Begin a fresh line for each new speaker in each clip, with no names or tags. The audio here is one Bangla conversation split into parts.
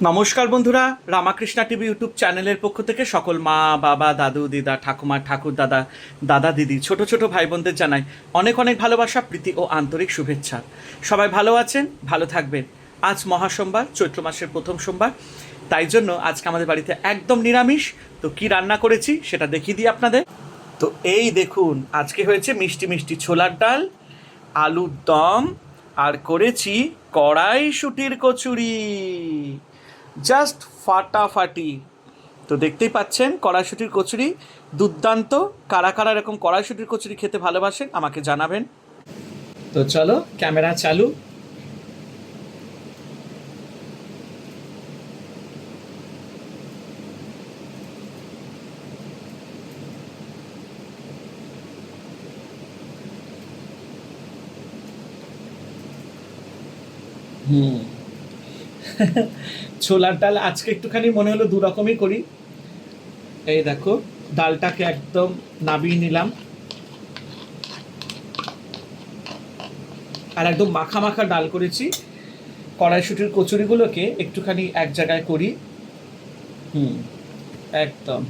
নমস্কার বন্ধুরা, রামাকৃষ্ণা টিভি ইউটিউব চ্যানেলের পক্ষ থেকে সকল মা বাবা দাদু দিদা ঠাকুমা ঠাকুর দাদা দাদা দিদি ছোট ছোট ভাই বোনদের জানাই অনেক অনেক ভালোবাসা, প্রীতি ও আন্তরিক শুভেচ্ছা। সবাই ভালো আছেন, ভালো থাকবেন। আজ মহাসোমবার, চৈত্র মাসের প্রথম সোমবার, তাই জন্য আজকে আমাদের বাড়িতে একদম নিরামিষ। তো কি রান্না করেছি সেটা দেখিয়ে দিই আপনাদের। তো এই দেখুন, আজকে হয়েছে মিষ্টি মিষ্টি ছোলার ডাল, আলুর দম, আর করেছি কড়াইশুঁটির কচুরি। জাস্ট ফাটাফাটি। তো দেখতেই পাচ্ছেন কড়াইশুঁটির কচুরি দুর্দান্ত। কারা কারা এরকম কড়াইশুঁটির কচুরি খেতে ভালোবাসেন আমাকে জানাবেন। তো চলো, ক্যামেরা চালু। হুম। ছোলার ডাল আজকে একটুখানি মনে হলো দু রকমই করি। এই দেখো, ডালটাকে একদম নাবিয়ে নিলাম, আর একদম মাখা মাখা ডাল করেছি। কড়াইশুঁটির কচুরিগুলোকে একটুখানি এক জায়গায় করি। হুম, একদম।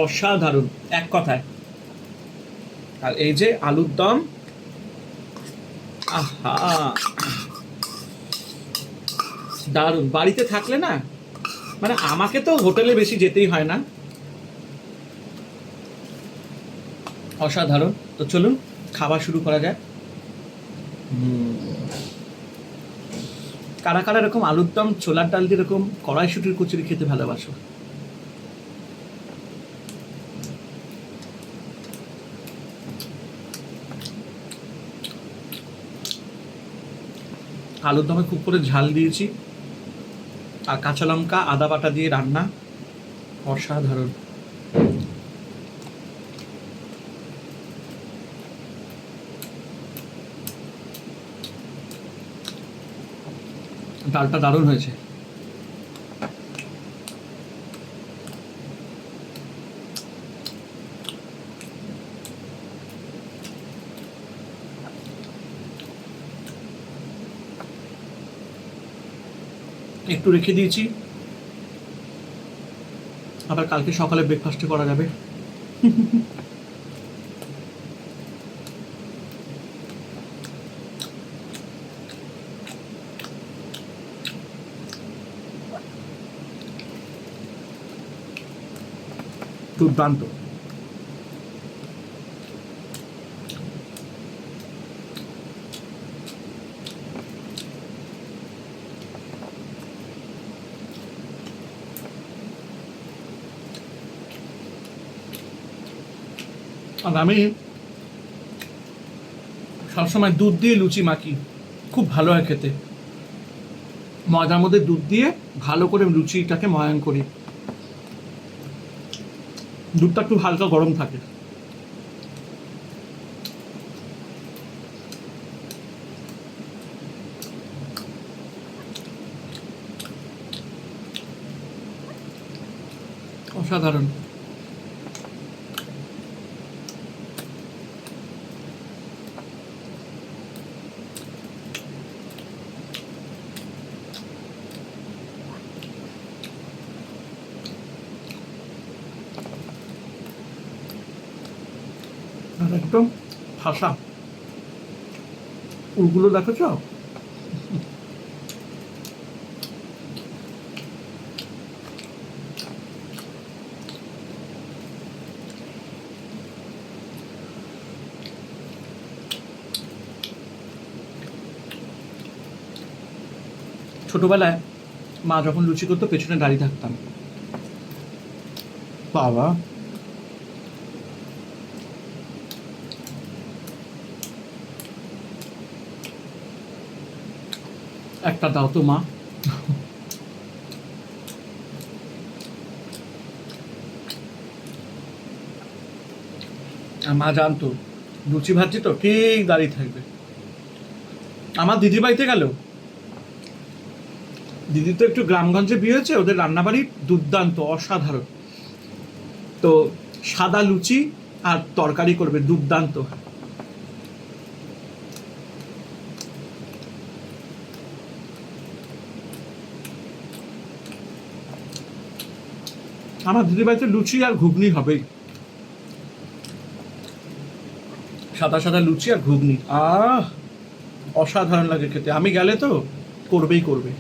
অসাধারণ এক কথায়। আর এই যে আলুর দম, আহা, দারুণ। বাড়িতে থাকলে না, মানে আমাকে তো হোটেলে বেশি যেতেই হয় না, অসাধারণ। তো চলুন খাওয়া শুরু করা যায়। কারা কারা এরকম আলুর দম ছোলার ডাল দিয়ে এরকম কড়াইশুঁটির কচুরি খেতে ভালোবাসো? আলুর দমে খুব করে ঝাল দিয়েছি, আর কাঁচা লঙ্কা আদা বাটা দিয়ে রান্না, অসাধারণ। ডালটা দারুণ হয়েছে। একটু রেখে দিয়েছি, আবার কালকে সকালে ব্রেকফাস্টে করা যাবে। দুর্দান্ত। আর আমি সবসময় দুধ দিয়ে লুচি মাখি, খুব ভালো হয় খেতে। ময়দার মধ্যে দুধ দিয়ে ভালো করে লুচিটাকে ময়ান করি। দুধটা একটু হালকা গরম থাকে। অসাধারণ। আর একদম ফাঁসা ফুলগুলো দেখেছ? ছোটবেলায় মা যখন লুচি করতো পেছনে দাঁড়িয়ে থাকতাম। বাবা, একটা দাও তো মা। আর মা জানতো লুচি ভাজছি তো ঠিক দাঁড়িয়ে থাকবে। আমার দিদির বাড়িতে গেল, দিদি তো একটু গ্রামগঞ্জে বিয়ে হয়েছে, ওদের রান্নাবাড়ি দুর্দান্ত, অসাধারণ। তো সাদা লুচি আর তরকারি করবে, দুর্দান্ত।
আমার দিদিবাড়িতে লুচি আর ঘুগনি হবেই, সাদা সাদা লুচি আর ঘুগনি, অসাধারণ লাগে খেতে। আমি গেলে তো করবেই করবে।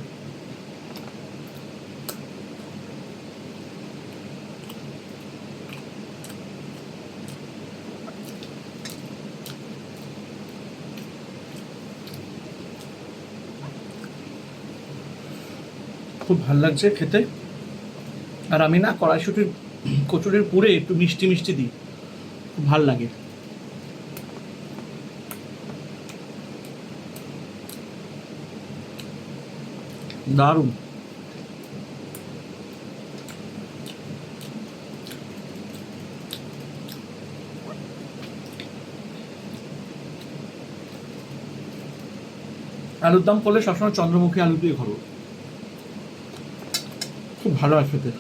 খুব ভাল লাগছে খেতে। আর আমি না কড়াইশুটির কচুরির পুরে একটু মিষ্টি মিষ্টি দিই, খুব ভাল লাগে। দারুণ। আলুর দম করলে সবসময় চন্দ্রমুখী আলু দিয়ে করো, খুব ভালো হয় খেতে।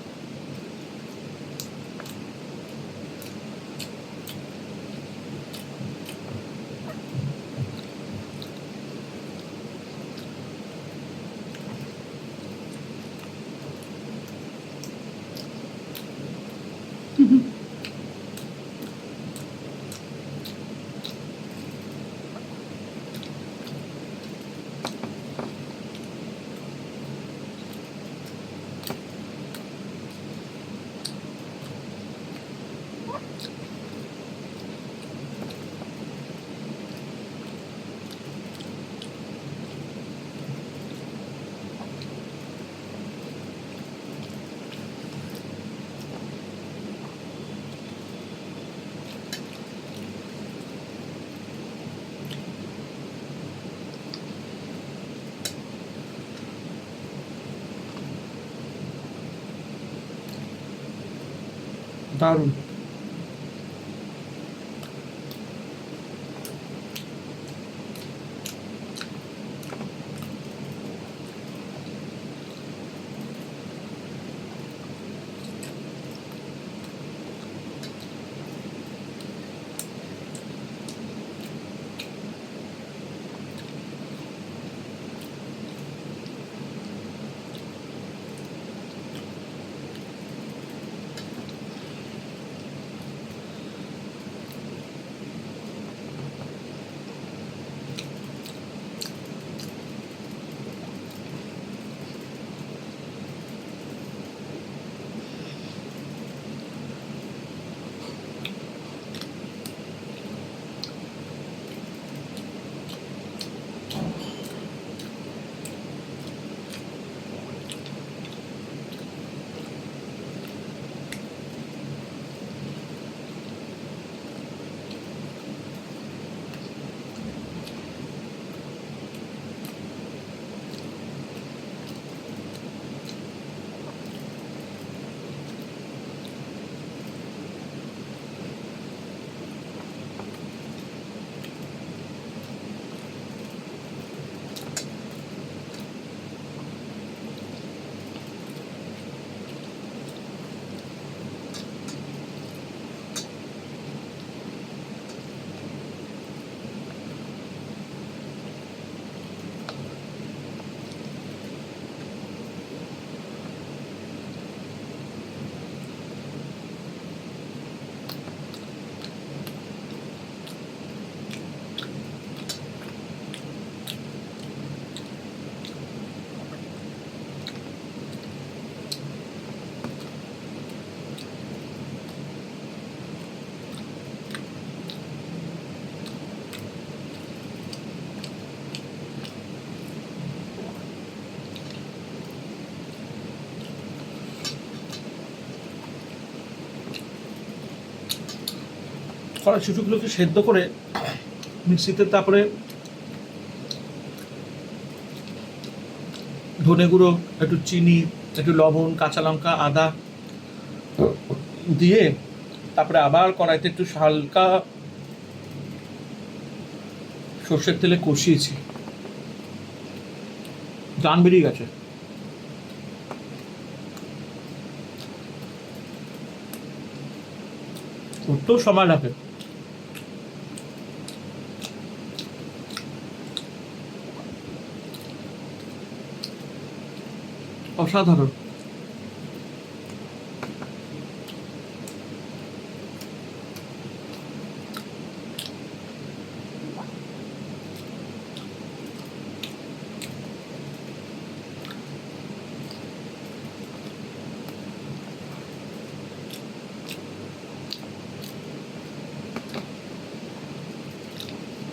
দারুণ। কড়াইশুঁটিগুলোকে সেদ্ধ করে মিক্সিতে, তারপরে ধনে গুঁড়ো, একটু চিনি, একটু লবণ, কাঁচা লঙ্কা, আদা দিয়ে তারপরে আবার কড়াইতে একটু হালকা সর্ষের তেলে কষিয়েছি, জান বেরিয়ে গেছে। করতেও সময় লাগে। অসাধারণ।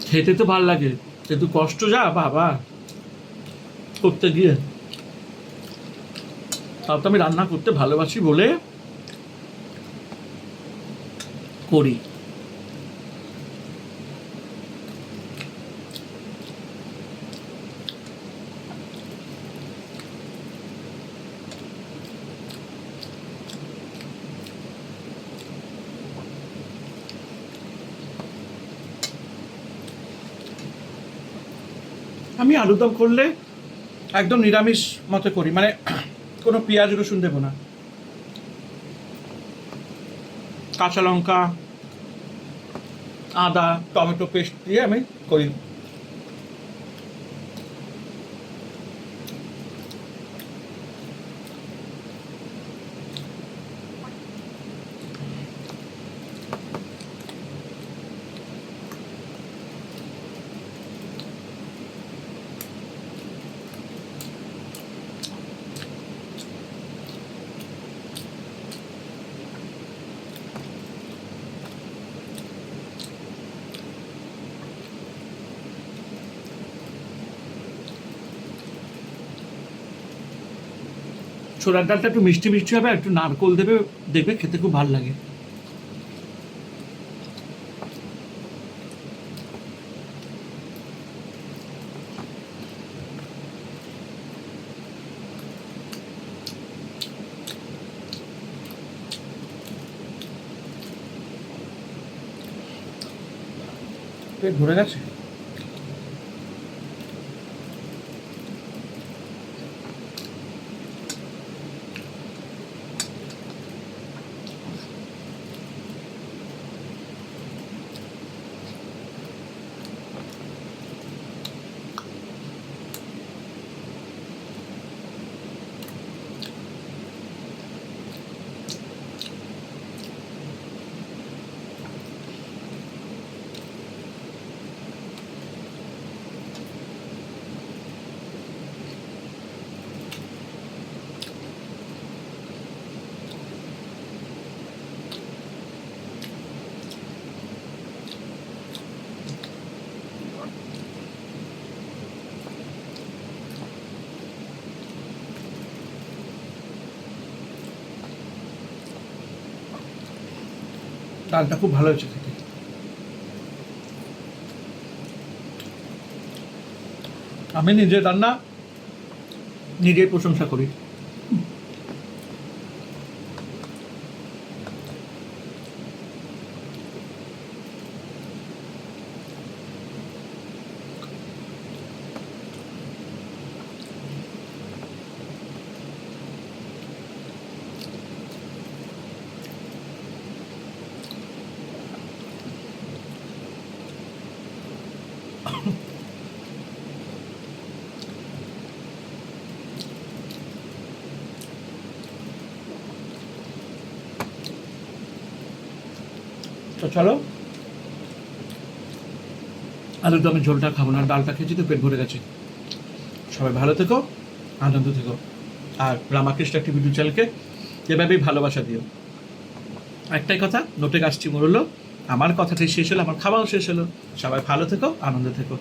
খেতে তো ভালো লাগে, কিন্তু কষ্ট যা বাবা করতে গিয়ে। তাও তো আমি রান্না করতে ভালোবাসি বলে করি। আমি আলুদম করলে একদম নিরামিষ মতো করি, মানে কোনো পেঁয়াজ রসুন দেবো না, কাঁচা লঙ্কা আদা টমেটো পেস্ট দিয়ে আমি করি। ছোলার ডালটা একটু মিষ্টি মিষ্টি হবে, একটু নারকোল দেবে, দেখবে খেতে খুব ভালো লাগে। পেট ভরে গেছে। ডালটা খুব ভালো হয়েছে খেতে। আমি নিজের রান্না নিজেই প্রশংসা করি। তো চলো, আলুর দমের ঝোলটা খাবো না, ডালটা খেয়েছি তো পেট ভরে গেছে। সবাই ভালো থেকো, আনন্দ থেকো, আর রামাকৃষ্ণ একটি ভিডিও চ্যানেলকে এভাবেই ভালোবাসা দিও। একটাই কথা, নোটে গাছটি মরলো, আমার কথাটাই শেষ হলো, আমার খাওয়াও শেষ হলো। সবাই ভালো থেকো, আনন্দ থেকো।